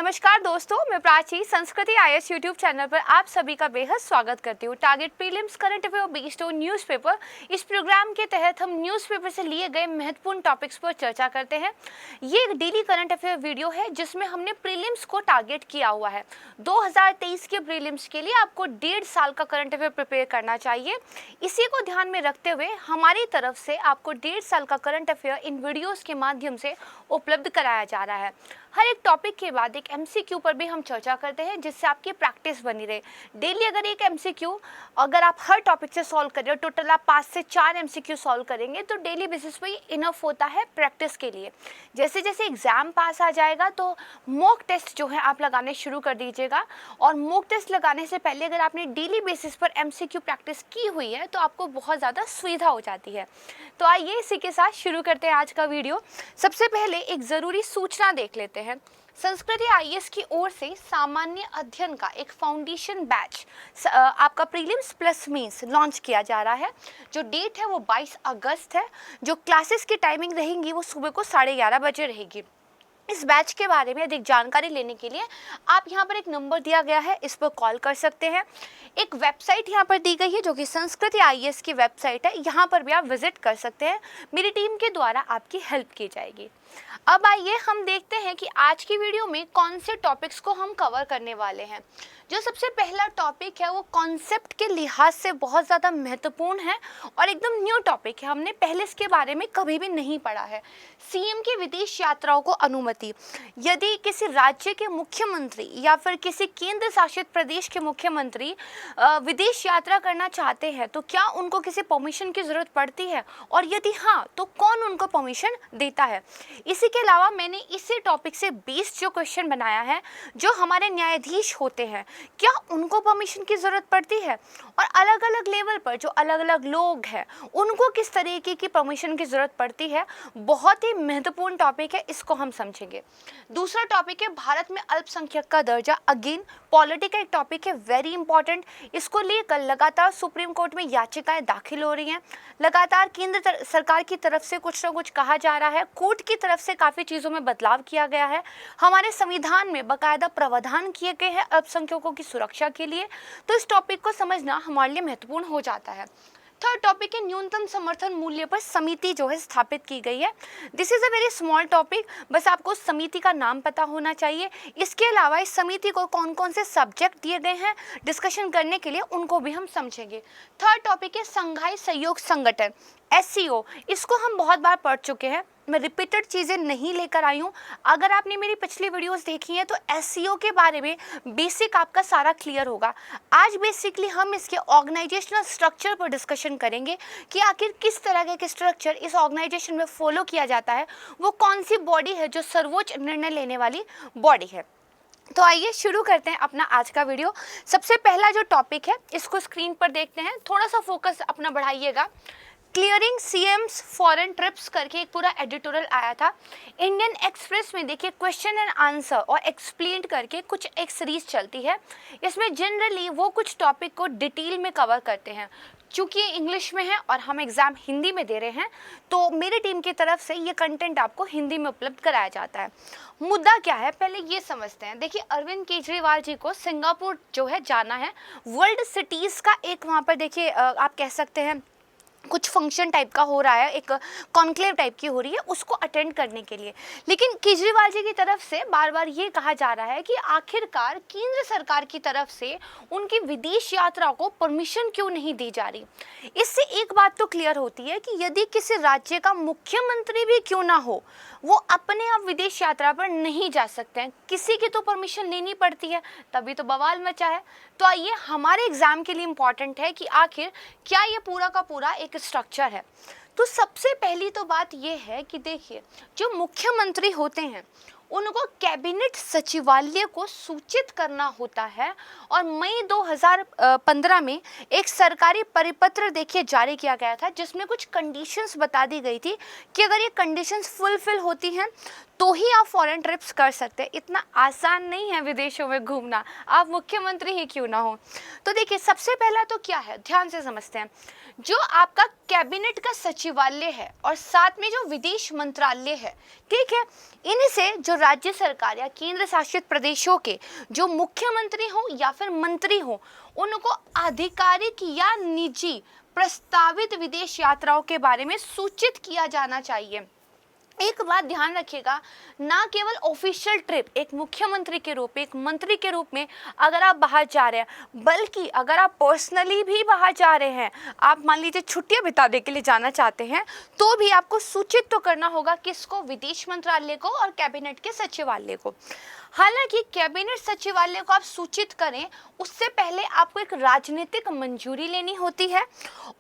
नमस्कार दोस्तों, मैं प्राची संस्कृति आईएएस यूट्यूब चैनल पर आप सभी का बेहद स्वागत करती हूँ। Target prelims current affair based on newspaper, इस प्रोग्राम के तहत हम न्यूज़पेपर से लिए गए महत्वपूर्ण टॉपिक्स पर चर्चा करते हैं। ये एक डेली करंट अफेयर वीडियो है जिसमें हमने प्रीलिम्स को टारगेट किया हुआ है। 2023 के प्रीलिम्स के लिए आपको 1.5 साल का करंट अफेयर प्रिपेयर करना चाहिए। इसी को ध्यान में रखते हुए हमारी तरफ से आपको 1.5 साल का करंट अफेयर इन वीडियोस के माध्यम से उपलब्ध कराया जा रहा है। हर एक टॉपिक के बाद एक एमसीक्यू पर भी हम चर्चा करते हैं जिससे आपकी प्रैक्टिस बनी रहे। डेली अगर एक एमसीक्यू अगर आप हर टॉपिक से सॉल्व कर रहे हो, टोटल आप 5 से 4 एमसीक्यू सॉल्व करेंगे तो डेली बेसिस पे इनफ होता है प्रैक्टिस के लिए। जैसे जैसे एग्जाम पास आ जाएगा तो मॉक टेस्ट जो है आप लगाने शुरू कर दीजिएगा, और मॉक टेस्ट लगाने से पहले अगर आपने डेली बेसिस पर एमसीक्यू प्रैक्टिस की हुई है तो आपको बहुत ज़्यादा सुविधा हो जाती है। तो आइए इसी के साथ शुरू करते हैं आज का वीडियो। सबसे पहले एक ज़रूरी सूचना देख लेते हैं। संस्कृति आईएएस की ओर से सामान्य अध्ययन का एक फाउंडेशन बैच आपका प्रीलिम्स प्लस मेंस लॉन्च किया जा रहा है। जो डेट है वो 22 अगस्त है। जो क्लासेस की टाइमिंग रहेंगी वो सुबह को 11:30 बजे रहेगी। इस बैच के बारे में अधिक जानकारी लेने के लिए आप यहाँ पर एक नंबर दिया गया है, इस पर कॉल कर सकते हैं। एक वेबसाइट यहाँ पर दी गई है जो कि संस्कृति आईएएस की वेबसाइट है, यहाँ पर भी आप विजिट कर सकते हैं। मेरी टीम के द्वारा आपकी हेल्प की जाएगी। अब आइए हम देखते हैं कि आज की वीडियो में कौन से टॉपिक्स को हम कवर करने वाले हैं। जो सबसे पहला टॉपिक है वो कॉन्सेप्ट के लिहाज से बहुत ज़्यादा महत्वपूर्ण है और एकदम न्यू टॉपिक है, हमने पहले इसके बारे में कभी भी नहीं पढ़ा है। सीएम की विदेश यात्राओं को अनुमति। यदि किसी राज्य के मुख्यमंत्री या फिर किसी केंद्र शासित प्रदेश के मुख्यमंत्री विदेश यात्रा करना चाहते हैं तो क्या उनको किसी परमिशन की ज़रूरत पड़ती है, और यदि हाँ तो कौन उनको परमिशन देता है। इसी के अलावा मैंने इसी टॉपिक से बेस्ड जो क्वेश्चन बनाया है, जो हमारे न्यायाधीश होते हैं क्या उनको परमिशन की ज़रूरत पड़ती है, और अलग अलग लेवल पर जो अलग अलग लोग हैं उनको किस तरीके की परमिशन की ज़रूरत पड़ती है। बहुत ही महत्वपूर्ण टॉपिक है, इसको हम समझेंगे। दूसरा टॉपिक है भारत में अल्पसंख्यक का दर्जा। अगेन पॉलिटिकल टॉपिक है, वेरी इंपॉर्टेंट। इसको लेकर लगातार सुप्रीम कोर्ट में याचिकाएं दाखिल हो रही हैं। लगातार केंद्र सरकार की तरफ से कुछ ना कुछ कहा जा रहा है, कोर्ट की तरफ से काफ़ी चीज़ों में बदलाव किया गया है। हमारे संविधान में बाकायदा प्रावधान किए गए हैं अल्पसंख्यकों की सुरक्षा के लिए, तो इस टॉपिक को समझना हमारे लिए महत्वपूर्ण हो जाता है। थर्ड टॉपिक है न्यूनतम समर्थन मूल्य पर समिति जो है स्थापित की गई है। This is a very small topic, बस आपको समिति का नाम पता होना चाहिए। इसके अलावा इस समिति को कौन कौन से सब्जेक्ट दिए गए हैं डिस्कशन करने के लिए, उनको भी हम समझेंगे। थर्ड टॉपिक है संघाई सहयोग संगठन, एससीओ। इसको हम बहुत बार पढ़ चुके हैं, मैं रिपीटेड चीज़ें नहीं लेकर आई हूँ। अगर आपने मेरी पिछली वीडियोस देखी हैं तो एससीओ के बारे में बेसिक आपका सारा क्लियर होगा। आज बेसिकली हम इसके ऑर्गेनाइजेशनल स्ट्रक्चर पर डिस्कशन करेंगे कि आखिर किस तरह के स्ट्रक्चर इस ऑर्गेनाइजेशन में फॉलो किया जाता है, वो कौन सी बॉडी है जो सर्वोच्च निर्णय लेने वाली बॉडी है। तो आइए शुरू करते हैं अपना आज का वीडियो। सबसे पहला जो टॉपिक है इसको स्क्रीन पर देखते हैं, थोड़ा सा फोकस अपना बढ़ाइएगा। क्लियरिंग सीएम्स फॉरेन ट्रिप्स करके एक पूरा एडिटोरियल आया था इंडियन एक्सप्रेस में। देखिए क्वेश्चन एंड आंसर और एक्सप्लेन करके कुछ एक सीरीज चलती है। इसमें जनरली वो कुछ टॉपिक को डिटेल में कवर करते हैं। चूँकि ये इंग्लिश में है और हम एग्ज़ाम हिंदी में दे रहे हैं तो मेरी टीम की तरफ से ये कंटेंट आपको हिंदी में उपलब्ध कराया जाता है। मुद्दा क्या है पहले ये समझते हैं। देखिए अरविंद केजरीवाल जी को सिंगापुर जो है जाना है, वर्ल्ड सिटीज़ का एक वहाँ पर देखिए आप कह सकते हैं कुछ फंक्शन टाइप का हो रहा है, एक कॉन्क्लेव टाइप की हो रही है, उसको अटेंड करने के लिए। लेकिन केजरीवाल जी की तरफ से बार बार ये कहा जा रहा है कि आखिरकार केंद्र सरकार की तरफ से उनकी विदेश यात्रा को परमिशन क्यों नहीं दी जा रही। इससे एक बात तो क्लियर होती है कि यदि किसी राज्य का मुख्यमंत्री भी क्यों ना हो, वो अपने आप विदेश यात्रा पर नहीं जा सकते हैं, किसी की तो परमिशन लेनी पड़ती है, तभी तो बवाल मचा है। तो आइए हमारे एग्जाम के लिए इम्पॉर्टेंट है कि आखिर क्या ये पूरा का पूरा एक स्ट्रक्चर है। तो सबसे पहली तो बात ये है कि देखिए जो मुख्यमंत्री होते हैं उनको कैबिनेट सचिवालय को सूचित करना होता है, और मई 2015 में एक सरकारी परिपत्र देखिए जारी किया गया था जिसमें कुछ कंडीशंस बता दी गई थी कि अगर ये कंडीशंस फुलफिल होती हैं तो ही आप फॉरेन ट्रिप्स कर सकते हैं। इतना आसान नहीं है विदेशों में घूमना, आप मुख्यमंत्री ही क्यों ना हो। तो देखिए सबसे पहला तो क्या है, ध्यान से समझते हैं। जो आपका कैबिनेट का सचिवालय है और साथ में जो विदेश मंत्रालय है, ठीक है, इनसे जो राज्य सरकार या केंद्र शासित प्रदेशों के जो मुख्यमंत्री हो या फिर मंत्री हो, उनको आधिकारिक या निजी प्रस्तावित विदेश यात्राओं के बारे में सूचित किया जाना चाहिए। एक बात ध्यान रखिएगा, ना केवल ऑफिशियल ट्रिप एक मुख्यमंत्री के रूप में, एक मंत्री के रूप में अगर आप बाहर जा रहे हैं, बल्कि अगर आप पर्सनली भी बाहर जा रहे हैं, आप मान लीजिए छुट्टियां बिताने के लिए जाना चाहते हैं, तो भी आपको सूचित तो करना होगा किसको, विदेश मंत्रालय को और कैबिनेट के सचिवालय को। हालांकि कैबिनेट सचिवालय को आप सूचित करें उससे पहले आपको एक राजनीतिक मंजूरी लेनी होती है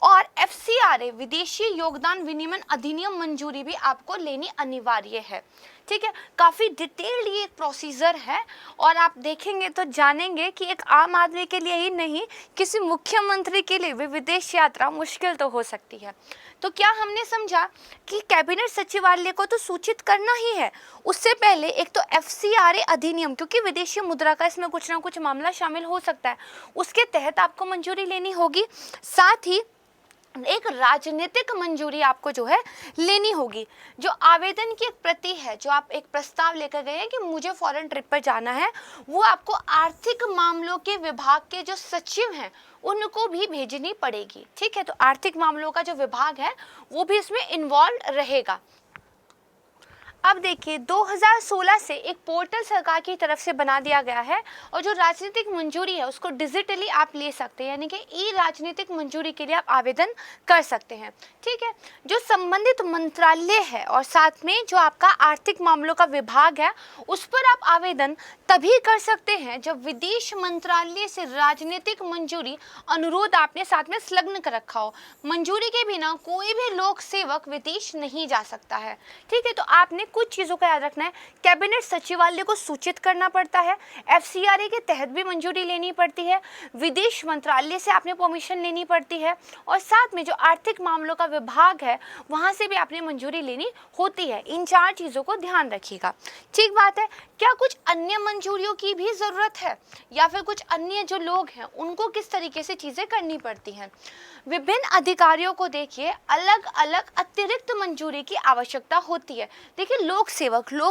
और FCRA विदेशी योगदान विनिमय अधिनियम मंजूरी भी आपको लेनी अनिवार्य है। ठीक है, काफ़ी डिटेल्ड ये एक प्रोसीजर है और आप देखेंगे तो जानेंगे कि एक आम आदमी के लिए ही नहीं, किसी मुख्यमंत्री के लिए भी विदेश यात्रा मुश्किल तो हो सकती है। तो क्या हमने समझा कि कैबिनेट सचिवालय को तो सूचित करना ही है, उससे पहले एक तो FCRA अधिनियम, क्योंकि विदेशी मुद्रा का इसमें कुछ ना कुछ मामला शामिल हो सकता है, उसके तहत आपको मंजूरी लेनी होगी। साथ ही एक राजनीतिक मंजूरी आपको जो है लेनी होगी। जो आवेदन की एक प्रति है, जो आप एक प्रस्ताव लेकर गए हैं कि मुझे फॉरेन ट्रिप पर जाना है, वो आपको आर्थिक मामलों के विभाग के जो सचिव हैं उनको भी भेजनी पड़ेगी। ठीक है, तो आर्थिक मामलों का जो विभाग है वो भी इसमें इन्वॉल्व रहेगा। अब देखिए 2016 से एक पोर्टल सरकार की तरफ से बना दिया गया है और जो राजनीतिक मंजूरी है उसको डिजिटली आप ले सकते हैं, यानी कि ई राजनीतिक मंजूरी के लिए आप आवेदन कर सकते हैं। ठीक है, जो संबंधित मंत्रालय है और साथ में जो आपका आर्थिक मामलों का विभाग है उस पर आप आवेदन तभी कर सकते हैं जब विदेश मंत्रालय से राजनीतिक मंजूरी अनुरोध आपने साथ में संलग्न कर रखा हो। मंजूरी के बिना कोई भी लोक सेवक विदेश नहीं जा सकता है। ठीक है, तो आपने कुछ चीज़ों का याद रखना है। कैबिनेट सचिवालय को सूचित करना पड़ता है, FCRA के तहत भी मंजूरी लेनी पड़ती है, विदेश मंत्रालय से आपने परमिशन लेनी पड़ती है और साथ में जो आर्थिक मामलों का विभाग है वहाँ से भी आपने मंजूरी लेनी होती है। इन 4 चीज़ों को ध्यान रखिएगा। ठीक बात है। क्या कुछ अन्य मंजूरियों की भी ज़रूरत है या फिर कुछ अन्य जो लोग हैं उनको किस तरीके से चीज़ें करनी पड़ती हैं? विभिन्न अधिकारियों को देखिए अलग अलग अतिरिक्त मंजूरी की आवश्यकता होती है। देखिए लोक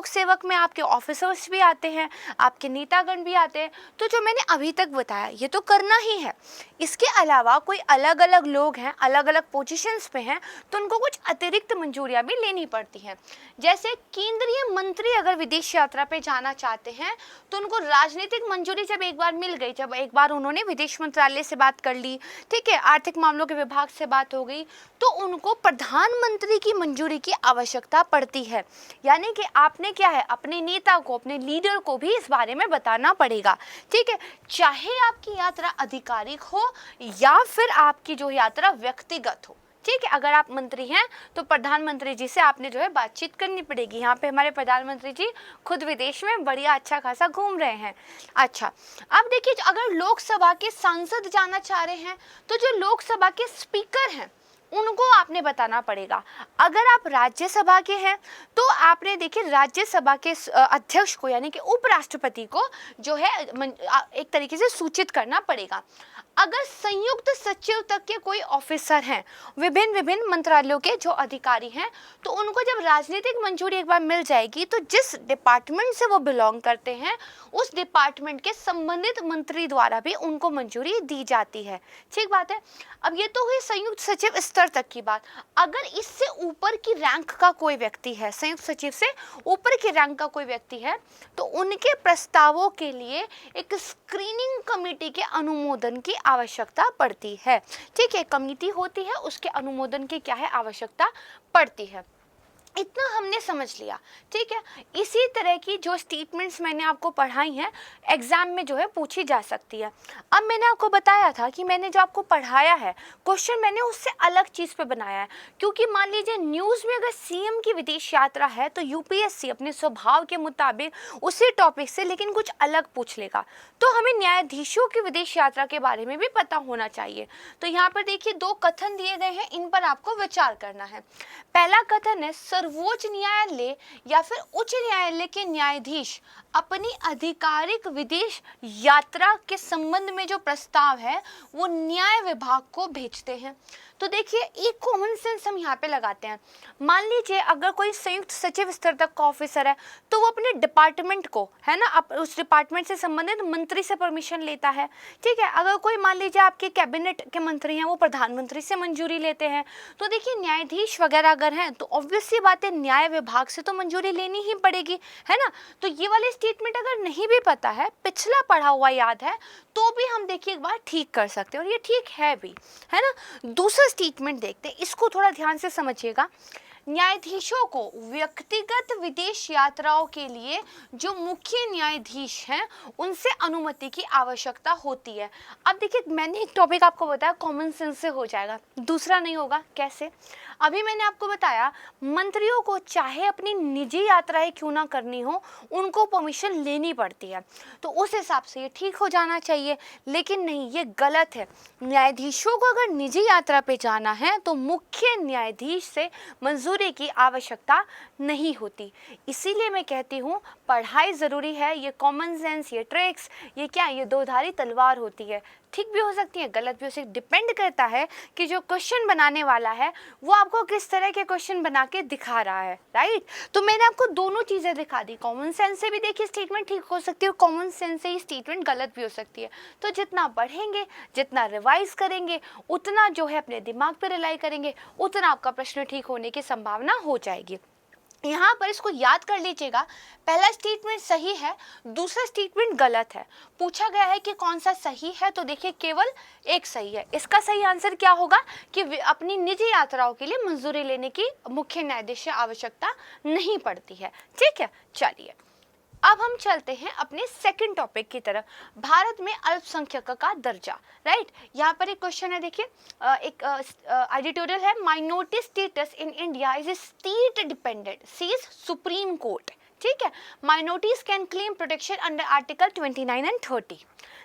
सेवक में आपके ऑफिसर्स भी आते हैं, आपके नेतागण भी आते हैं, तो जो मैंने अभी तक बताया ये तो करना ही है। इसके अलावा कोई अलग अलग लोग हैं, अलग अलग पोजीशंस पे हैं, तो उनको कुछ अतिरिक्त मंजूरियाँ भी लेनी पड़ती हैं। जैसे केंद्रीय मंत्री अगर विदेश यात्रा पे जाना चाहते हैं तो उनको राजनीतिक मंजूरी जब एक बार मिल गई, जब एक बार उन्होंने विदेश मंत्रालय से बात कर ली, ठीक है, आर्थिक मामलों के विभाग से बात हो गई, तो उनको प्रधानमंत्री की मंजूरी की आवश्यकता पड़ती है। यानी कि आपने क्या है, अपने नेता को, अपने लीडर को भी इस बारे में बताना पड़ेगा। ठीक है, चाहे आपकी यात्रा आधिकारिक हो या फिर आपकी जो यात्रा व्यक्तिगत हो। ठीक है, अगर आप मंत्री हैं तो प्रधानमंत्री जी से आपने जो है बातचीत करनी पड़ेगी। यहाँ पे हमारे प्रधानमंत्री जी खुद विदेश में बढ़िया अच्छा खासा घूम रहे हैं। अच्छा, अब देखिए अगर लोकसभा के सांसद जाना चाह रहे हैं तो जो लोकसभा के स्पीकर हैं उनको आपने बताना पड़ेगा। अगर आप राज्यसभा के हैं तो आपने देखिए राज्यसभा के अध्यक्ष को यानी कि उपराष्ट्रपति को जो है एक तरीके से सूचित करना पड़ेगा। अगर संयुक्त सचिव तक के कोई ऑफिसर हैं, विभिन्न मंत्रालयों के जो अधिकारी हैं, तो उनको जब राजनीतिक मंजूरी एक बार मिल जाएगी तो जिस डिपार्टमेंट से वो बिलोंग करते हैं उस डिपार्टमेंट के संबंधित मंत्री द्वारा भी उनको मंजूरी दी जाती है। ठीक बात है। अब ये तो हुई संयुक्त सचिव स्तर तक की बात। अगर इससे ऊपर की रैंक का कोई व्यक्ति है, संयुक्त सचिव से ऊपर की रैंक का कोई व्यक्ति है, तो उनके प्रस्तावों के लिए एक स्क्रीनिंग कमेटी के अनुमोदन की आवश्यकता पड़ती है। ठीक है, कमेटी होती है, उसके अनुमोदन की क्या है आवश्यकता पड़ती है। इतना हमने समझ लिया। ठीक है, इसी तरह की जो स्टेटमेंट्स मैंने आपको पढ़ाई हैं एग्जाम में जो है पूछी जा सकती है। अब मैंने आपको बताया था कि मैंने जो आपको पढ़ाया है क्वेश्चन मैंने उससे अलग चीज़ पे बनाया है, क्योंकि मान लीजिए न्यूज़ में अगर CM की विदेश यात्रा है तो UPSC अपने स्वभाव के मुताबिक उसी टॉपिक से लेकिन कुछ अलग पूछ लेगा। तो हमें न्यायाधीशों की विदेश यात्रा के बारे में भी पता होना चाहिए। तो यहाँ पर देखिए 2 कथन दिए गए हैं, इन पर आपको विचार करना है। पहला कथन है सर्वोच्च न्यायालय या फिर उच्च न्यायालय के न्यायाधीश अपनी आधिकारिक विदेश यात्रा के संबंध में जो प्रस्ताव है वो न्याय विभाग को भेजते हैं। तो तो देखिए एक कॉमन सेंस हम यहाँ पे लगाते हैं। मान लीजिए अगर कोई संयुक्त सचिव स्तर तक का ऑफिसर है तो वो अपने डिपार्टमेंट को, है ना, उस डिपार्टमेंट से संबंधित मंत्री से परमिशन लेता है। ठीक है, अगर कोई मान लीजिए आपके कैबिनेट के मंत्री हैं वो प्रधानमंत्री से मंजूरी लेते हैं। तो देखिए न्यायाधीश वगैरह अगर हैं तो ऑब्वियस सी बात है न्याय विभाग से तो मंजूरी लेनी ही पड़ेगी, है ना। तो ये वाले स्टेटमेंट अगर नहीं भी पता है, पिछला पढ़ा हुआ याद है, तो भी हम देखिए एक बार ठीक कर सकते हैं और ये ठीक है भी, है ना। दूसरा स्टेटमेंट देखते हैं, इसको थोड़ा ध्यान से समझिएगा। न्यायाधीशों को व्यक्तिगत विदेश यात्राओं के लिए जो मुख्य न्यायाधीश हैं उनसे अनुमति की आवश्यकता होती है। अब देखिए मैंने एक टॉपिक आपको बताया कॉमन सेंस से हो जाएगा, दूसरा नहीं होगा। कैसे? अभी मैंने आपको बताया मंत्रियों को चाहे अपनी निजी यात्राएं क्यों ना करनी हो उनको परमिशन लेनी पड़ती है, तो उस हिसाब से ये ठीक हो जाना चाहिए। लेकिन नहीं, ये गलत है। न्यायाधीशों को अगर निजी यात्रा पे जाना है तो मुख्य न्यायाधीश से मंजूरी की आवश्यकता नहीं होती। इसीलिए मैं कहती हूँ पढ़ाई ज़रूरी है। ये कॉमन सेंस, ये ट्रिक्स, ये क्या, ये दोधारी तलवार होती है। ठीक भी हो सकती है, गलत भी हो सकती है, डिपेंड करता है कि जो क्वेश्चन बनाने वाला है वो आपको किस तरह के क्वेश्चन बना के दिखा रहा है, राइट। तो मैंने आपको दोनों चीज़ें दिखा दी। कॉमन सेंस से भी देखिए स्टेटमेंट ठीक हो सकती है और कॉमन सेंस से ही स्टेटमेंट गलत भी हो सकती है। तो जितना पढ़ेंगे, जितना रिवाइज करेंगे, उतना जो है अपने दिमाग पर रिलाई करेंगे, उतना आपका प्रश्न ठीक होने की संभावना हो जाएगी। यहाँ पर इसको याद कर लीजिएगा, पहला स्टेटमेंट सही है, दूसरा स्टेटमेंट गलत है। पूछा गया है कि कौन सा सही है, तो देखिए केवल एक सही है। इसका सही आंसर क्या होगा कि अपनी निजी यात्राओं के लिए मंजूरी लेने की मुख्य न्यायाधीश से आवश्यकता नहीं पड़ती है। ठीक है, चलिए अब हम चलते हैं अपने सेकंड टॉपिक की तरफ, भारत में अल्पसंख्यक का दर्जा। राइट, यहाँ पर एक क्वेश्चन है, देखिए एक एडिटोरियल है, minority status in India is state dependent says Supreme Court. ठीक है, minorities can claim protection under article 29 and 30।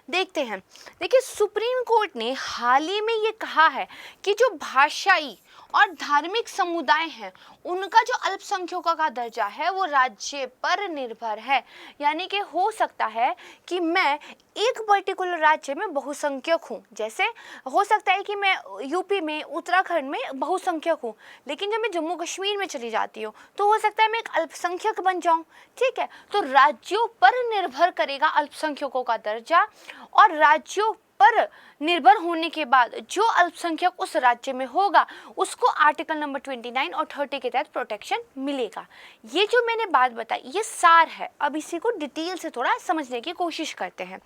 देखते हैं, देखिए सुप्रीम कोर्ट ने हाल ही में ये कहा है कि जो भाषाई और धार्मिक समुदाय हैं उनका जो अल्पसंख्यकों का दर्जा है वो राज्य पर निर्भर है। यानी कि हो सकता है कि मैं एक पर्टिकुलर राज्य में बहुसंख्यक हूँ, जैसे हो सकता है कि मैं यूपी में, उत्तराखंड में बहुसंख्यक हूँ, लेकिन जब मैं जम्मू कश्मीर में चली जाती हूँ तो हो सकता है मैं एक अल्पसंख्यक बन जाऊँ। ठीक है, तो राज्यों पर निर्भर करेगा अल्पसंख्यकों का दर्जा, और राज्यों पर निर्भर होने के बाद जो अल्पसंख्यक उस राज्य में होगा उसको आर्टिकल नंबर 29 और 30 के तहत प्रोटेक्शन मिलेगा। ये जो मैंने बात बताई ये सार है, अब इसी को डिटेल से थोड़ा समझने की कोशिश करते हैं।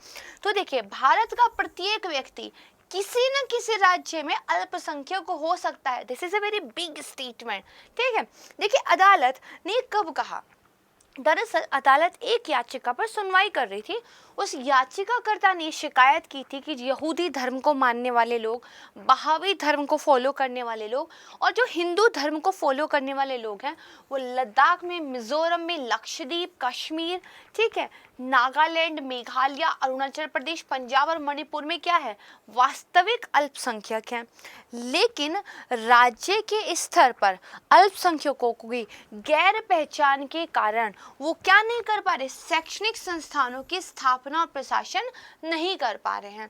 तो देखिए भारत का प्रत्येक व्यक्ति किसी न किसी राज्य में अल्पसंख्यक हो सकता है। This is a very big statement. ठीक है, देखिए अदालत ने कब कहा, दरअसल अदालत एक याचिका पर सुनवाई कर रही थी। उस याचिकाकर्ता ने शिकायत की थी कि यहूदी धर्म को मानने वाले लोग, बहावी धर्म को फॉलो करने वाले लोग और जो हिंदू धर्म को फॉलो करने वाले लोग हैं वो लद्दाख में, मिजोरम में, लक्षद्वीप, कश्मीर, ठीक है, नागालैंड, मेघालय, अरुणाचल प्रदेश, पंजाब और मणिपुर में क्या है, वास्तविक अल्पसंख्यक हैं। लेकिन राज्य के स्तर पर अल्पसंख्यकों की गैर पहचान के कारण वो क्या नहीं कर पा रहे, शैक्षणिक संस्थानों की स्थापना और प्रशासन नहीं कर पा रहे हैं।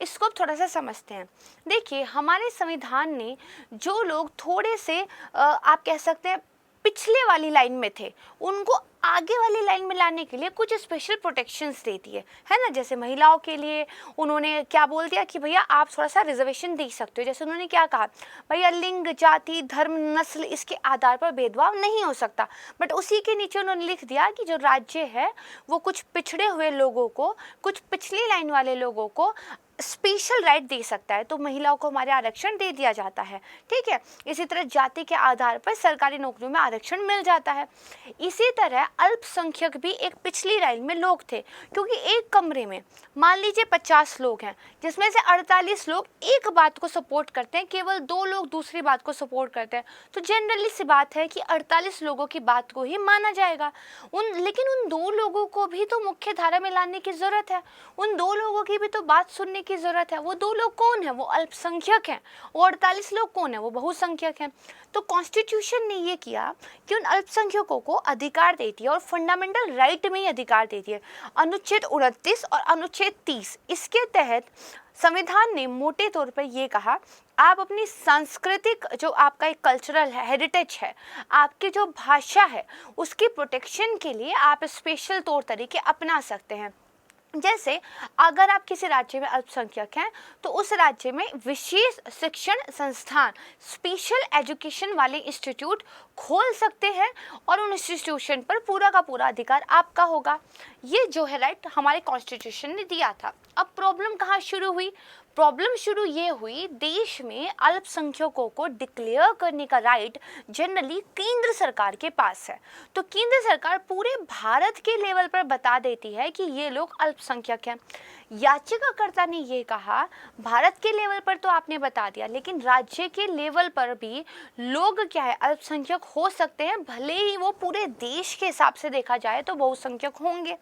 इसको थोड़ा सा समझते हैं। देखिए हमारे संविधान ने जो लोग थोड़े से आप कह सकते हैं पिछले वाली लाइन में थे उनको आगे वाली लाइन में लाने के लिए कुछ स्पेशल प्रोटेक्शंस देती है ना। जैसे महिलाओं के लिए उन्होंने क्या बोल दिया कि भैया आप थोड़ा सा रिजर्वेशन दे सकते हो। जैसे उन्होंने क्या कहा, भैया लिंग, जाति, धर्म, नस्ल इसके आधार पर भेदभाव नहीं हो सकता। बट उसी के नीचे उन्होंने लिख दिया कि जो राज्य है वो कुछ पिछड़े हुए लोगों को, कुछ पिछली लाइन वाले लोगों को स्पेशल राइट दे सकता है। तो महिलाओं को हमारे आरक्षण दे दिया जाता है। ठीक है, इसी तरह जाति के आधार पर सरकारी नौकरियों में आरक्षण मिल जाता है। इसी तरह अल्पसंख्यक भी एक पिछली लाइन में लोग थे, क्योंकि एक कमरे में मान लीजिए 50 लोग हैं जिसमें से 48 लोग एक बात को सपोर्ट करते हैं, केवल 2 लोग दूसरी बात को सपोर्ट करते हैं। तो जनरली सी बात है कि 48 लोगों की बात को ही माना जाएगा। लेकिन उन 2 लोगों को भी तो मुख्य धारा में लाने की जरूरत है, उन 2 लोगों की भी तो बात सुनने की जरूरत है। वो 2 लोग कौन है, वो अल्पसंख्यक हैं। वो 48 लोग कौन है, वो बहुसंख्यक हैं। तो कॉन्स्टिट्यूशन ने ये किया कि उन अल्पसंख्यकों को अधिकार देती है और फंडामेंटल राइट में ही अधिकार देती है। अनुच्छेद 29 और अनुच्छेद 30 इसके तहत संविधान ने मोटे तौर पर यह कहा आप अपनी सांस्कृतिक जो आपका एक कल्चरल है, हेरिटेज है, आपकी जो भाषा है, उसकी प्रोटेक्शन के लिए आप स्पेशल तौर तरीके अपना सकते हैं। जैसे अगर आप किसी राज्य में अल्पसंख्यक हैं तो उस राज्य में विशेष शिक्षण संस्थान, स्पेशल एजुकेशन वाले इंस्टीट्यूट खोल सकते हैं और उन इंस्टीट्यूशन पर पूरा का पूरा अधिकार आपका होगा। ये जो है राइट हमारे कॉन्स्टिट्यूशन ने दिया था। अब प्रॉब्लम कहाँ शुरू हुई? प्रॉब्लम शुरू ये हुई, देश में अल्पसंख्यकों को डिक्लेयर करने का राइट जनरली केंद्र सरकार के पास है। तो केंद्र सरकार पूरे भारत के लेवल पर बता देती है कि ये लोग अल्पसंख्यक हैं। याचिकाकर्ता ने ये कहा भारत के लेवल पर तो आपने बता दिया, लेकिन राज्य के लेवल पर भी लोग क्या है, अल्पसंख्यक हो सकते हैं, भले ही वो पूरे देश के हिसाब से देखा जाए तो बहुसंख्यक होंगे,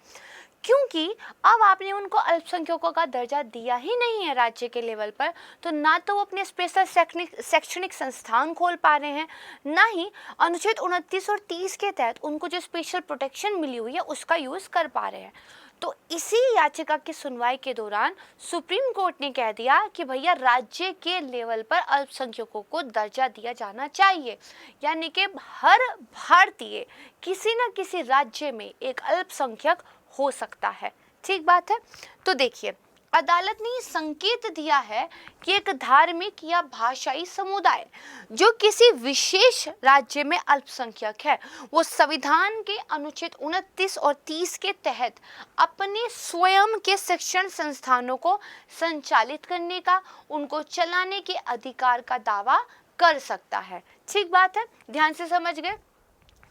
क्योंकि अब आपने उनको अल्पसंख्यकों का दर्जा दिया ही नहीं है राज्य के लेवल पर। तो ना तो वो अपने स्पेशल शैक्षणिक संस्थान खोल पा रहे हैं, ना ही अनुच्छेद 29 और 30 के तहत उनको जो स्पेशल प्रोटेक्शन मिली हुई है उसका यूज़ कर पा रहे हैं। तो इसी याचिका की सुनवाई के दौरान सुप्रीम कोर्ट ने कह दिया कि भैया राज्य के लेवल पर अल्पसंख्यकों को दर्जा दिया जाना चाहिए, यानी कि हर भारतीय किसी न किसी राज्य में एक अल्पसंख्यक हो सकता है। ठीक बात है। तो देखिए, अदालत ने संकेत दिया है कि एक धार्मिक या भाषाई समुदाय जो किसी विशेष राज्य में अल्पसंख्यक है, वो संविधान के अनुच्छेद 29 और 30 के तहत अपने स्वयं के शिक्षण संस्थानों को संचालित करने का, उनको चलाने के अधिकार का दावा कर सकता है। ठीक बात है, ध्यान से समझ गए।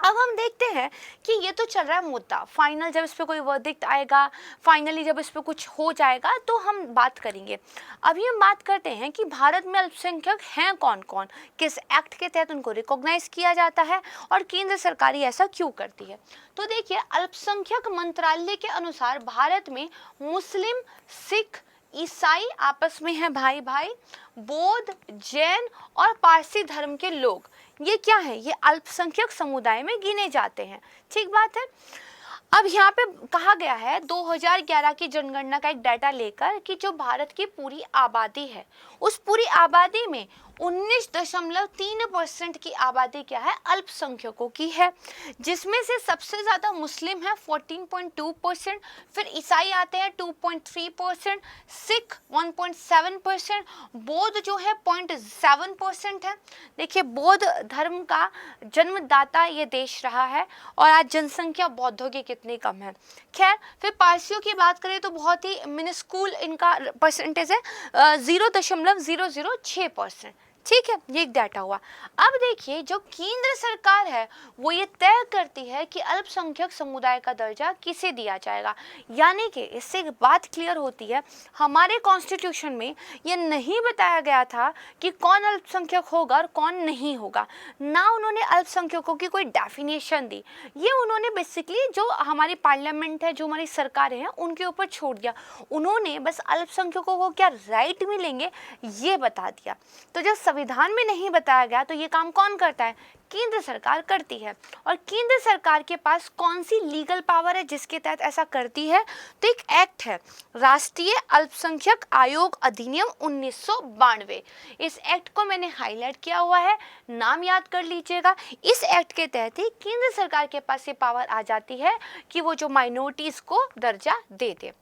अब हम देखते हैं कि ये तो चल रहा है मुद्दा, फाइनल जब इस पे कोई वर्डिक्ट आएगा, फाइनली जब इस पे कुछ हो जाएगा तो हम बात करेंगे। अभी हम बात करते हैं कि भारत में अल्पसंख्यक हैं कौन कौन, किस एक्ट के तहत उनको रिकॉग्नाइज किया जाता है और केंद्र सरकार ऐसा क्यों करती है। तो देखिए, अल्पसंख्यक मंत्रालय के अनुसार भारत में मुस्लिम, सिख, ईसाई आपस में है भाई भाई, बौद्ध, जैन और पारसी धर्म के लोग, ये क्या है, ये अल्पसंख्यक समुदाय में गिने जाते हैं। ठीक बात है। अब यहाँ पे कहा गया है 2011 की जनगणना का एक डाटा लेकर कि जो भारत की पूरी आबादी है, उस पूरी आबादी में 19.3% की आबादी क्या है, अल्पसंख्यकों की है, जिसमें से सबसे ज़्यादा मुस्लिम है 14.2%, फिर ईसाई आते हैं 2.3%, सिख 1.7%, बौद्ध जो है 0.7% है। देखिए, बौद्ध धर्म का जन्मदाता ये देश रहा है और आज जनसंख्या बौद्धों की कितनी कम है। खैर, फिर पारसियों की बात करें तो बहुत ही मिनिस्कूल इनका परसेंटेज है, 0.006%। ठीक है, ये एक डाटा हुआ। अब देखिए, जो केंद्र सरकार है वो ये तय करती है कि अल्पसंख्यक समुदाय का दर्जा किसे दिया जाएगा। यानी कि इससे एक बात क्लियर होती है, हमारे कॉन्स्टिट्यूशन में ये नहीं बताया गया था कि कौन अल्पसंख्यक होगा और कौन नहीं होगा, ना उन्होंने अल्पसंख्यकों की कोई डेफिनेशन दी। ये उन्होंने बेसिकली जो हमारी पार्लियामेंट है, जो हमारी सरकारें हैं, उनके ऊपर छोड़ दिया। उन्होंने बस अल्पसंख्यकों को क्या राइट मिलेंगे ये बता दिया। तो जब संविधान में नहीं बताया गया तो ये काम कौन करता है, केंद्र सरकार करती है। और केंद्र सरकार के पास कौन सी लीगल पावर है जिसके तहत ऐसा करती है, तो एक एक्ट है, राष्ट्रीय अल्पसंख्यक आयोग अधिनियम 1992। इस एक्ट को मैंने हाईलाइट किया हुआ है, नाम याद कर लीजिएगा। इस एक्ट के तहत ही केंद्र सरकार के पास ये पावर आ जाती है कि वो जो माइनॉरिटीज को दर्जा दे दे।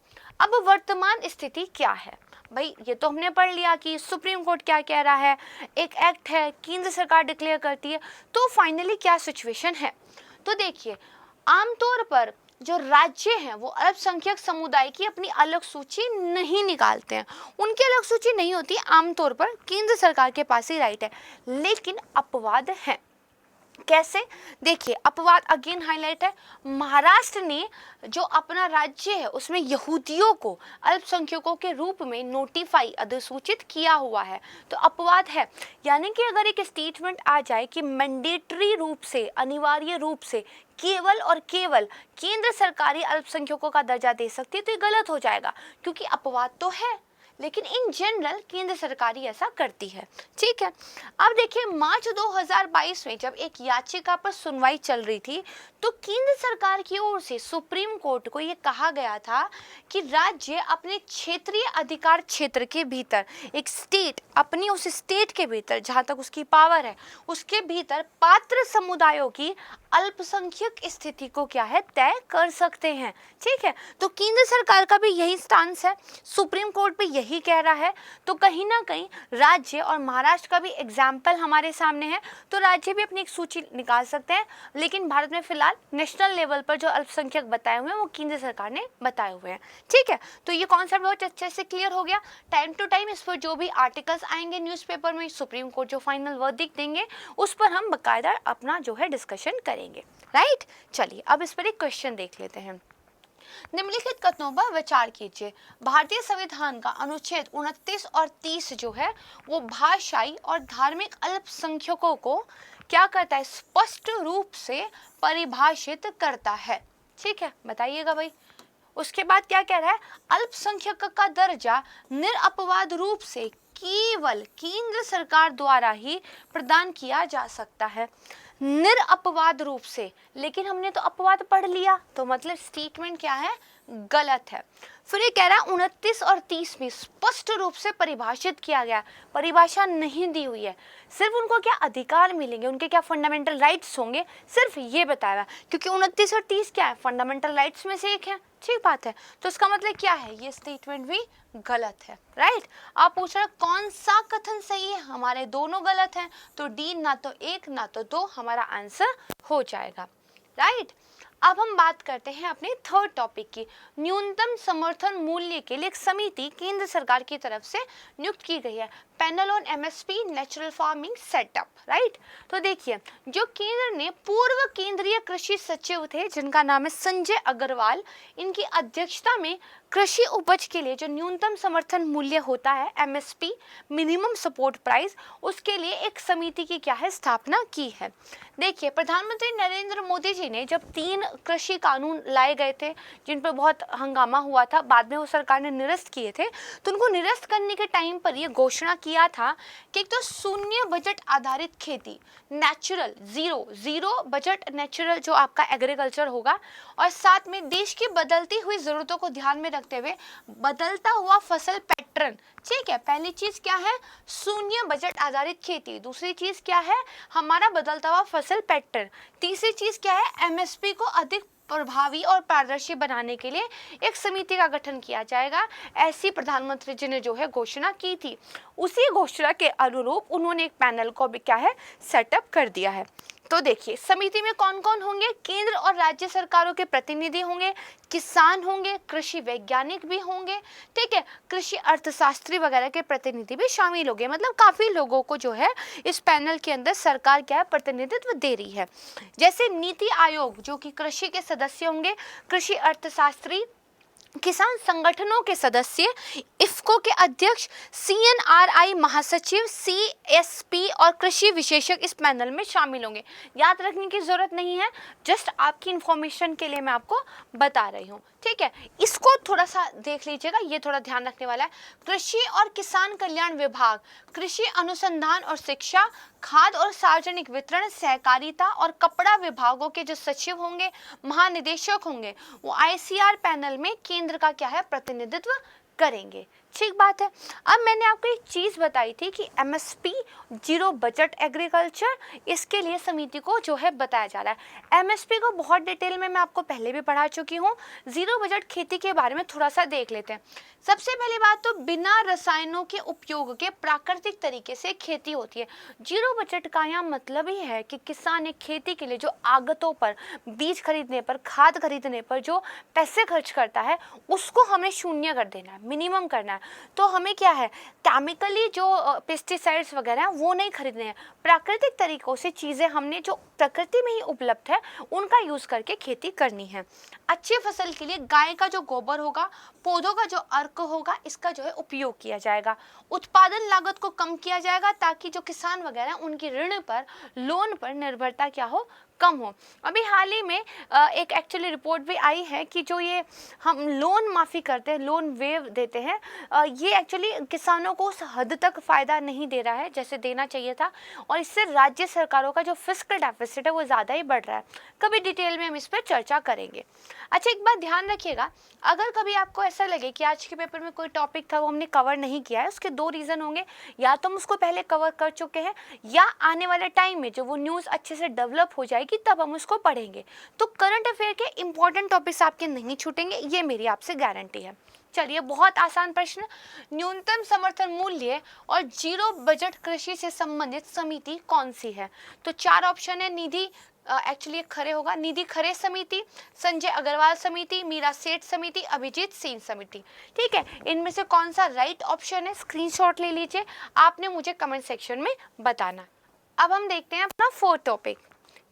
अब वर्तमान स्थिति क्या है भाई, ये तो हमने पढ़ लिया कि सुप्रीम कोर्ट क्या कह रहा है, एक एक्ट है, केंद्र सरकार डिक्लेयर करती है, तो फाइनली क्या सिचुएशन है। तो देखिए, आमतौर पर जो राज्य हैं वो अल्पसंख्यक समुदाय की अपनी अलग सूची नहीं निकालते हैं, उनकी अलग सूची नहीं होती, आमतौर पर केंद्र सरकार के पास ही राइट है। लेकिन अपवाद हैं। कैसे, देखिए, अपवाद अगेन हाईलाइट है। महाराष्ट्र ने जो अपना राज्य है उसमें यहूदियों को अल्पसंख्यकों के रूप में नोटिफाई, अधिसूचित किया हुआ है, तो अपवाद है। यानी कि अगर एक स्टेटमेंट आ जाए कि मैंडेटरी रूप से, अनिवार्य रूप से केवल और केवल केंद्र सरकारी अल्पसंख्यकों का दर्जा दे सकती है, तो ये गलत हो जाएगा, क्योंकि अपवाद तो है। लेकिन इन जनरल केंद्र सरकार ही ऐसा करती है। ठीक है, अब देखिए मार्च 2022 में जब एक याचिका पर सुनवाई चल रही थी तो केंद्र सरकार की ओर से सुप्रीम कोर्ट को ये कहा गया था कि राज्य अपने क्षेत्रीय अधिकार क्षेत्र के भीतर, एक स्टेट अपनी उस स्टेट के भीतर जहां तक उसकी पावर है उसके भीतर पात्र समुदायों की अल्पसंख्यक स्थिति को क्या है तय कर सकते हैं। ठीक है, तो केंद्र सरकार का भी यही स्टांस है, सुप्रीम कोर्ट भी यही कह रहा है। तो कहीं ना कहीं राज्य और महाराष्ट्र का भी एग्जाम्पल हमारे सामने है, तो राज्य भी अपनी एक सूची निकाल सकते हैं, लेकिन भारत में फिलहाल नेशनल लेवल पर जो अल्पसंख्यक बताए हुए हैं वो केंद्र सरकार ने बताए हुए हैं। ठीक है, तो ये कॉन्सेप्ट बहुत अच्छे से क्लियर हो गया। टाइम टू टाइम इस पर जो भी आर्टिकल्स आएंगे न्यूज़पेपर में, सुप्रीम कोर्ट जो फाइनल वर्डिक्ट देंगे उस पर हम बकायदा अपना जो है डिस्कशन करेंगे। राइट, चलिए अब इस पर एक क्वेश्चन देख लेते हैं। निम्नलिखित कथनों पर विचार कीजिए। भारतीय संविधान का अनुच्छेद 29 और 30 जो है वो भाषाई और धार्मिक अल्पसंख्यकों को क्या करता है, स्पष्ट रूप से परिभाषित करता है। ठीक है, बताइएगा भाई। उसके बाद क्या कह रहा है, अल्पसंख्यक का दर्जा निरपवाद रूप से केवल केंद्र सरकार द्वारा ही प्रदान किया जा सकता है। निरपवाद रूप से, लेकिन हमने तो अपवाद पढ़ लिया, तो मतलब स्टेटमेंट क्या है, गलत है। फिर ये कह रहा है 29 और 30 में स्पष्ट रूप से परिभाषित किया गया, परिभाषा नहीं दी हुई है, सिर्फ उनको क्या अधिकार मिलेंगे, उनके क्या फंडामेंटल राइट्स होंगे, सिर्फ ये बताया, क्योंकि 29 और 30 क्या है, फंडामेंटल राइट्स में से एक है। ठीक बात है, तो इसका मतलब क्या है, ये स्टेटमेंट भी गलत है। राइट, आप पूछ रहे कौन सा कथन सही है, हमारे दोनों गलत हैं, तो डी ना तो 1 ना तो 2 हमारा आंसर हो जाएगा। राइट, अब हम बात करते हैं अपने थर्ड टॉपिक की। न्यूनतम समर्थन मूल्य के लिए एक समिति केंद्र सरकार की तरफ से नियुक्त की गई है, panel on MSP natural farming setup. Right, तो देखिए जो केंद्र ने पूर्व केंद्रीय कृषि सचिव थे जिनका नाम है संजय अग्रवाल, इनकी अध्यक्षता में कृषि उपज के लिए जो न्यूनतम समर्थन मूल्य होता है एमएसपी, मिनिमम सपोर्ट प्राइस, उसके लिए एक समिति की क्या है स्थापना की है। देखिए प्रधानमंत्री नरेंद्र मोदी जी ने जब 3 कृषि कानून लाए गए थे जिन पर बहुत हंगामा हुआ था, बाद में वो सरकार ने निरस्त किए थे, तो उनको निरस्त करने के टाइम पर ये घोषणा किया था कि एक तो शून्य बजट आधारित खेती, नेचुरल जीरो बजट नेचुरल जो आपका एग्रीकल्चर होगा, और साथ में देश की बदलती हुई जरूरतों को ध्यान में रखते हुए बदलता हुआ फसल पैटर्न। ठीक है, पहली चीज क्या है, शून्य बजट आधारित खेती, दूसरी चीज क्या है, हमारा बदलता हुआ फसल पैटर्न, तीसरी चीज क्या है, एमएसपी को अधिक प्रभावी और पारदर्शी बनाने के लिए एक समिति का गठन किया जाएगा। ऐसी प्रधानमंत्री जी ने जो है घोषणा की थी, उसी घोषणा के अनुरूप उन्होंने एक पैनल को भी क्या है सेटअप कर दिया है। तो देखिए समिति में कौन कौन होंगे, केंद्र और राज्य सरकारों के प्रतिनिधि होंगे, किसान होंगे, कृषि वैज्ञानिक भी होंगे, ठीक है, कृषि अर्थशास्त्री वगैरह के प्रतिनिधि भी शामिल होंगे। मतलब काफी लोगों को जो है इस पैनल के अंदर सरकार क्या है प्रतिनिधित्व दे रही है। जैसे नीति आयोग जो कि कृषि के सदस्य होंगे, कृषि अर्थशास्त्री, किसान संगठनों के सदस्य, इफ्को के अध्यक्ष, सीएनआरआई महासचिव, सीएसपी और कृषि विशेषज्ञ इस पैनल में शामिल होंगे। याद रखने की जरूरत नहीं है, जस्ट आपकी इंफॉर्मेशन के लिए मैं आपको बता रही हूँ। ठीक है, इसको थोड़ा सा देख लीजिएगा, ये थोड़ा ध्यान रखने वाला है। कृषि और किसान कल्याण विभाग, कृषि अनुसंधान और शिक्षा, खाद्य और सार्वजनिक वितरण, सहकारिता और कपड़ा विभागों के जो सचिव होंगे, महानिदेशक होंगे, वो आईसीआर पैनल में केंद्र का क्या है प्रतिनिधित्व करेंगे। ठीक बात है। अब मैंने आपको एक चीज बताई थी कि एमएसपी जीरो बजट एग्रीकल्चर, इसके लिए समिति को जो है बताया जा रहा है। एमएसपी को बहुत डिटेल में मैं आपको पहले भी पढ़ा चुकी हूँ। जीरो बजट खेती के बारे में थोड़ा सा देख लेते हैं। सबसे पहली बात तो बिना रसायनों के उपयोग के प्राकृतिक तरीके से खेती होती है। जीरो बजट का यहाँ मतलब ही है कि किसान एक खेती के लिए जो आगतों पर, बीज खरीदने पर, खाद खरीदने पर जो पैसे खर्च करता है उसको हमें शून्य कर देना है, मिनिमम करना है। तो हमें क्या है, केमिकली जो पेस्टिसाइड्स वगैरह हैं वो नहीं खरीदने हैं। प्राकृतिक तरीकों से चीज़ें हमने जो प्रकृति में ही उपलब्ध है उनका यूज़ करके खेती करनी है। अच्छी फसल के लिए गाय का जो गोबर होगा, पौधों का जो अर्क होगा, इसका जो है उपयोग किया जाएगा। उत्पादन लागत को कम किया जाएगा ताकि जो किसान वगैरह उनकी ऋण पर, लोन पर निर्भरता क्या हो, कम हो। अभी हाल ही में एक एक्चुअली रिपोर्ट भी आई है कि जो ये हम लोन माफ़ी करते हैं, लोन वेव देते हैं, ये एक्चुअली किसानों को उस हद तक फ़ायदा नहीं दे रहा है जैसे देना चाहिए था, और इससे राज्य सरकारों का जो फिस्कल डेफिसिट है वो ज़्यादा ही बढ़ रहा है। कभी डिटेल में हम इस पर चर्चा करेंगे। अच्छा, एक बात ध्यान रखिएगा, अगर कभी आपको ऐसा लगे कि आज के पेपर में कोई टॉपिक था वो हमने कवर नहीं किया है, उसके दो रीज़न होंगे, या तो हम उसको पहले कवर कर चुके हैं, या आने वाले टाइम में जो वो न्यूज़ अच्छे से डेवलप हो जाएगी तब हम उसको पढ़ेंगे। तो करंट अफेयर के इंपॉर्टेंट टॉपिक्स आपके नहीं छूटेंगे, ये मेरी आपसे गारंटी है। चलिए, बहुत आसान प्रश्न, न्यूनतम समर्थन मूल्य और जीरो बजट कृषि से संबंधित समिति कौन सी है? तो चार ऑप्शन है, निधि एक्चुअली खरे होगा, निधि खरे समिति, संजय अग्रवाल समिति, मीरा सेठ समिति, अभिजीत सिंह समिति। ठीक है, इनमें से कौन सा राइट ऑप्शन है, स्क्रीनशॉट ले लीजिए, आपने मुझे कमेंट सेक्शन में बताना। अब हम देखते हैं अपना फोर्थ टॉपिक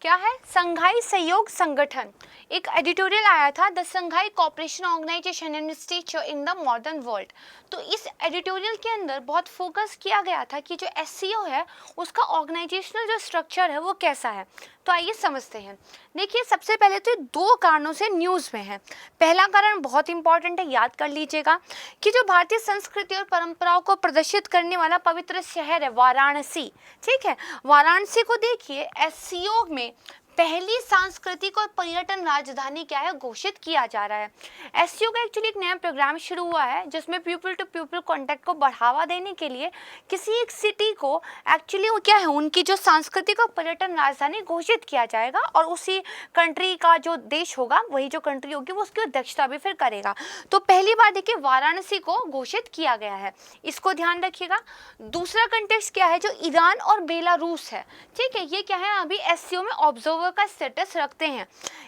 क्या है, संघाई सहयोग संगठन। एक एडिटोरियल आया था, the Shanghai cooperation organisation and stature in the modern world. तो इस एडिटोरियल के अंदर बहुत फोकस किया गया था कि जो एससीओ है उसका ऑर्गेनाइजेशनल जो स्ट्रक्चर है वो कैसा है। तो आइए समझते हैं। देखिए, सबसे पहले तो दो कारणों से न्यूज़ में है। पहला कारण बहुत इंपॉर्टेंट है, याद कर लीजिएगा, कि जो भारतीय संस्कृति और परंपराओं को प्रदर्शित करने वाला पवित्र शहर है वाराणसी। ठीक है, वाराणसी को देखिए एससीओ में पहली सांस्कृतिक और पर्यटन राजधानी क्या है घोषित किया जा रहा है। एससीओ का एक्चुअली एक नया प्रोग्राम शुरू हुआ है जिसमें पीपल टू पीपल कांटेक्ट को बढ़ावा देने के लिए किसी एक सिटी को एक्चुअली वो क्या है उनकी जो सांस्कृतिक और पर्यटन राजधानी घोषित किया जाएगा, और उसी कंट्री का जो देश होगा, वही जो कंट्री होगी वो उसकी अध्यक्षता भी फिर करेगा। तो पहली बार देखिए वाराणसी को घोषित किया गया है, इसको ध्यान रखिएगा। दूसरा कंटेक्स्ट क्या है, जो ईरान और बेलारूस है। ठीक है, ये क्या है अभी एससीओ में ऑब्जर्वर का स्टेटस रखते हैं।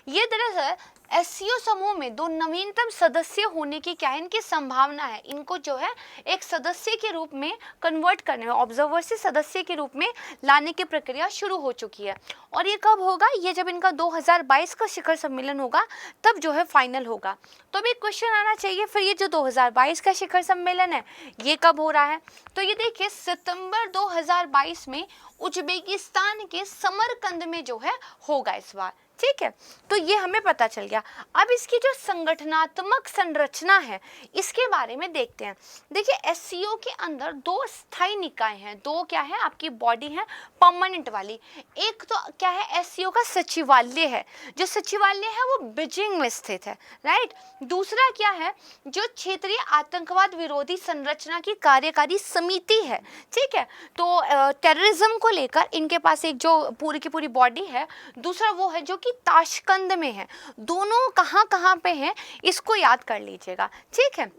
ये दरअसल एससीओ समूह में दो नवीनतम सदस्य होने की क्या है इनकी संभावना है। इनको जो है एक सदस्य के रूप में कन्वर्ट करने में, ऑब्जर्वर से सदस्य के रूप में लाने की प्रक्रिया शुरू हो चुकी है। और ये कब होगा, ये जब इनका 2022 का शिखर सम्मेलन होगा तब जो है फाइनल होगा। तो अभी क्वेश्चन आना चाहिए, फिर ये जो 2022 का शिखर सम्मेलन है ये कब हो रहा है? तो ये देखिए सितंबर 2022 में उज्बेकिस्तान के समरकंद में जो है होगा इस बार। ठीक है, तो ये हमें पता चल गया। अब इसकी जो संगठनात्मक संरचना है इसके बारे में देखते हैं। देखिए एससीओ के अंदर दो स्थायी निकाय हैं, दो क्या है आपकी बॉडी है परमानेंट वाली। एक तो क्या है एससीओ का सचिवालय है, जो सचिवालय है वो बीजिंग में स्थित है, राइट। दूसरा क्या है, जो क्षेत्रीय आतंकवाद विरोधी संरचना की कार्यकारी समिति है। ठीक है, तो टेररिज्म को लेकर इनके पास एक जो पूरी की पूरी बॉडी है। दूसरा वो है जो कि ताशकंद में है। दोनों कहाँ पे हैं इसको याद कर लीजिएगा। ठीक है,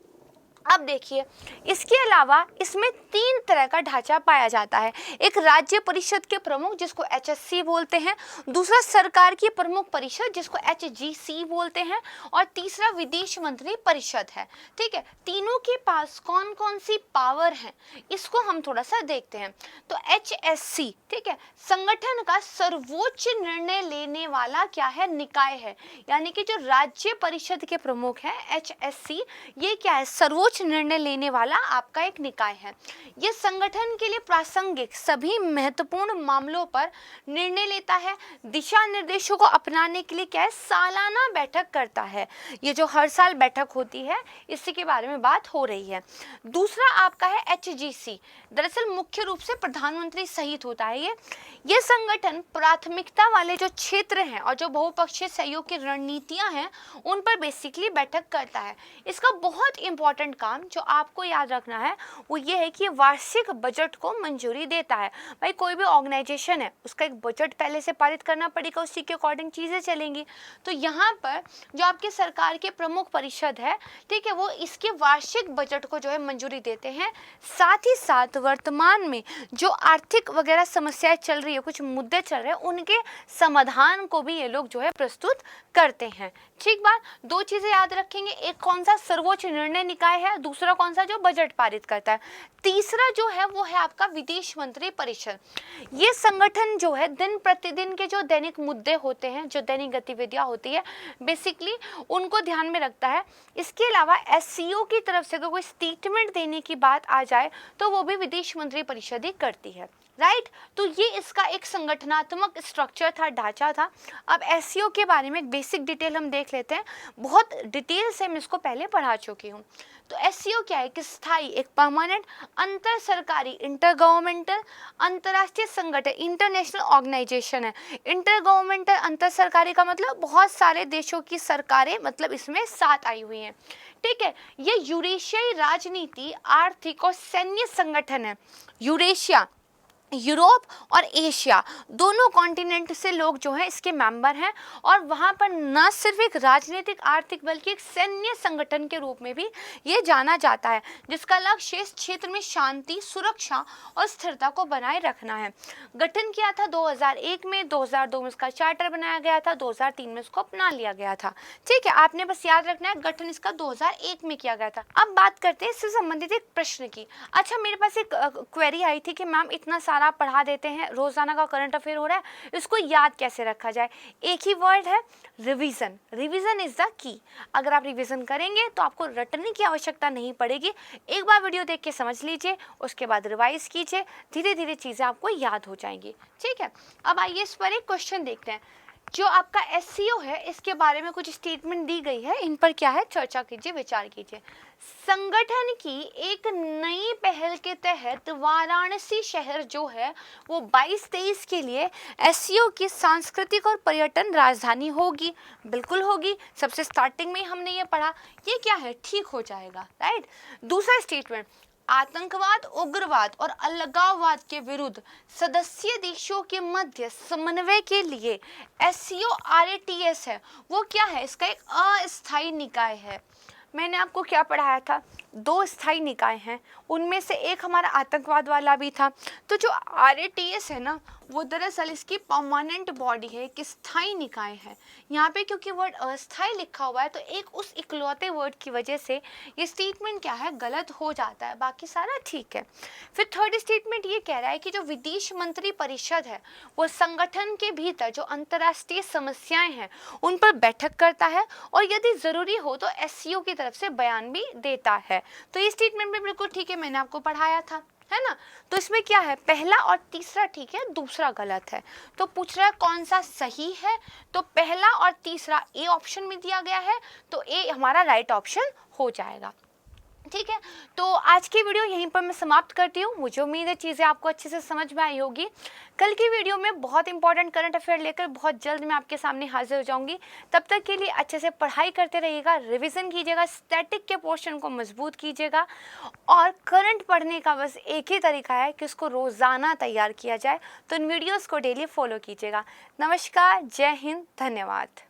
अब देखिए इसके अलावा इसमें तीन तरह का ढांचा पाया जाता है। एक राज्य परिषद के प्रमुख जिसको एचएससी बोलते हैं, दूसरा सरकार की प्रमुख परिषद जिसको एचजीसी बोलते हैं, और तीसरा विदेश मंत्री परिषद है। ठीक है, तीनों के पास कौन कौन सी पावर है इसको हम थोड़ा सा देखते हैं। तो एचएससी ठीक है संगठन का सर्वोच्च निर्णय लेने वाला क्या है निकाय है, यानी कि जो राज्य परिषद के प्रमुख है एचएससी, ये क्या है सर्वोच्च निर्णय लेने वाला आपका एक निकाय है। ये संगठन के लिए प्रासंगिक सभी महत्वपूर्ण मामलों पर निर्णय लेता है। दिशा निर्देशों को अपनाने के लिए क्या है सालाना बैठक करता है। ये जो हर साल बैठक होती है इसी के बारे में बात हो रही है। दूसरा आपका है एचजीसी, दरअसल मुख्य रूप से प्रधानमंत्री सहित होता है। ये संगठन प्राथमिकता वाले जो क्षेत्र हैं और जो बहुपक्षीय सहयोग की रणनीतियां हैं उन पर बेसिकली बैठक करता है। इसका बहुत इंपॉर्टेंट काम जो आपको याद रखना है वो ये है कि वार्षिक बजट को मंजूरी देता है। भाई कोई भी ऑर्गेनाइजेशन है उसका एक बजट पहले से पारित करना पड़ेगा, उसी के अकॉर्डिंग चीज़ें चलेंगी। तो यहाँ पर जो आपके सरकार के प्रमुख परिषद है ठीक है वो इसके वार्षिक बजट को जो है मंजूरी देते हैं। साथ ही साथ वर्तमान में जो आर्थिक वगैरह समस्याएं चल रही है, कुछ मुद्दे चल रहे हैं, उनके समाधान को भी ये लोग जो है प्रस्तुत करते हैं। ठीक बात, दो चीज़ें याद रखेंगे, एक कौन सा सर्वोच्च निर्णय निकाय है, दूसरा कौन सा जो बजट पारित करता है, तीसरा जो है वो है आपका विदेश मंत्री परिषद। ये संगठन जो है दिन प्रतिदिन के जो दैनिक मुद्दे होते हैं, जो दैनिक गतिविधियां होती है बेसिकली उनको ध्यान में रखता है। इसके अलावा एससीओ की तरफ से अगर कोई स्टेटमेंट देने की बात आ जाए तो वो भी विदेश मंत्री परिषद ही करती है, राइट। तो ये इसका एक संगठनात्मक स्ट्रक्चर था, ढांचा था। अब एसईओ के बारे में एक बेसिक डिटेल हम देख लेते हैं, बहुत डिटेल से मैं इसको पहले पढ़ा चुकी हूँ। तो एसईओ क्या है? एक स्थायी, एक परमानेंट, अंतर सरकारी, इंटर गवर्नमेंटल, अंतर्राष्ट्रीय संगठन, इंटरनेशनल ऑर्गेनाइजेशन है। इंटर गवर्नमेंटल, अंतर सरकारी का मतलब बहुत सारे देशों की सरकारें मतलब इसमें साथ आई हुई हैं, ठीक है। ये यूरेशियाई राजनीति, आर्थिक और सैन्य संगठन है। यूरेशिया, यूरोप और एशिया दोनों कॉन्टिनेंट से लोग जो हैं इसके मेंबर हैं, और वहाँ पर न सिर्फ एक राजनीतिक आर्थिक बल्कि एक सैन्य संगठन के रूप में भी ये जाना जाता है, जिसका लक्ष्य इस क्षेत्र में शांति, सुरक्षा और स्थिरता को बनाए रखना है। गठन किया था 2001 में, 2002 में इसका चार्टर बनाया गया था, 2003 में इसको अपना लिया गया था, ठीक है। आपने बस याद रखना है गठन इसका 2001 में किया गया था। अब बात करते हैं इससे संबंधित एक प्रश्न की। अच्छा, मेरे पास एक क्वेरी आई थी कि मैम इतना सारा आप पढ़ा देते हैं, रोजाना का करंट अफेयर हो रहा है, इसको याद कैसे रखा जाए? एक ही वर्ड है, revision. Revision is the key. अगर आप रिवीजन करेंगे तो आपको रटने की आवश्यकता नहीं पड़ेगी। एक बार वीडियो देख के समझ लीजिए, उसके बाद रिवाइज कीजिए, धीरे धीरे चीजें आपको याद हो जाएंगी, ठीक है। अब आइए इस पर एक क्वेश्चन देखते हैं। जो आपका एससीओ है इसके बारे में कुछ स्टेटमेंट दी गई है, इन पर क्या है चर्चा कीजिए, विचार कीजिए। संगठन की एक नई पहल के तहत वाराणसी शहर जो है वो 22-23 के लिए एससीओ की सांस्कृतिक और पर्यटन राजधानी होगी। बिल्कुल होगी, सबसे स्टार्टिंग में हमने ये पढ़ा, ये क्या है, ठीक हो जाएगा, राइट। दूसरा स्टेटमेंट, आतंकवाद, उग्रवाद और अलगाववाद के विरुद्ध सदस्य देशों के मध्य समन्वय के लिए एससीओ आरएटीएस है, वो क्या है, इसका एक अस्थायी निकाय है। मैंने आपको क्या पढ़ाया था, 2 स्थायी निकाय हैं, उनमें से एक हमारा आतंकवाद वाला भी था। तो जो आरएटीएस है ना, वो दरअसल इसकी परमानेंट बॉडी है, एक स्थायी निकाय है। यहाँ पे क्योंकि वर्ड अस्थायी लिखा हुआ है तो एक उस इकलौते वर्ड की वजह से ये स्टेटमेंट क्या है, गलत हो जाता है, बाकी सारा ठीक है। फिर थर्ड स्टेटमेंट ये कह रहा है कि जो विदेश मंत्री परिषद है वो संगठन के भीतर जो अंतर्राष्ट्रीय समस्याएं हैं उन पर बैठक करता है और यदि जरूरी हो तो एससीओ की तरफ से बयान भी देता है। तो ये स्टेटमेंट भी बिल्कुल ठीक है, मैंने आपको पढ़ाया था, है ना। तो इसमें क्या है, पहला और तीसरा ठीक है, दूसरा गलत है। तो पूछ रहा है कौन सा सही है, तो पहला और तीसरा ए ऑप्शन में दिया गया है, तो ए हमारा राइट ऑप्शन हो जाएगा, ठीक है। तो आज की वीडियो यहीं पर मैं समाप्त करती हूँ। मुझे उम्मीद है चीज़ें आपको अच्छे से समझ में आई होगी। कल की वीडियो में बहुत इंपॉर्टेंट करंट अफेयर लेकर बहुत जल्द मैं आपके सामने हाजिर हो जाऊंगी। तब तक के लिए अच्छे से पढ़ाई करते रहिएगा, रिवीजन कीजिएगा, स्टैटिक के पोर्शन को मजबूत कीजिएगा, और करंट पढ़ने का बस एक ही तरीका है कि उसको रोज़ाना तैयार किया जाए। तो इन वीडियोज़ को डेली फॉलो कीजिएगा। नमस्कार, जय हिंद, धन्यवाद।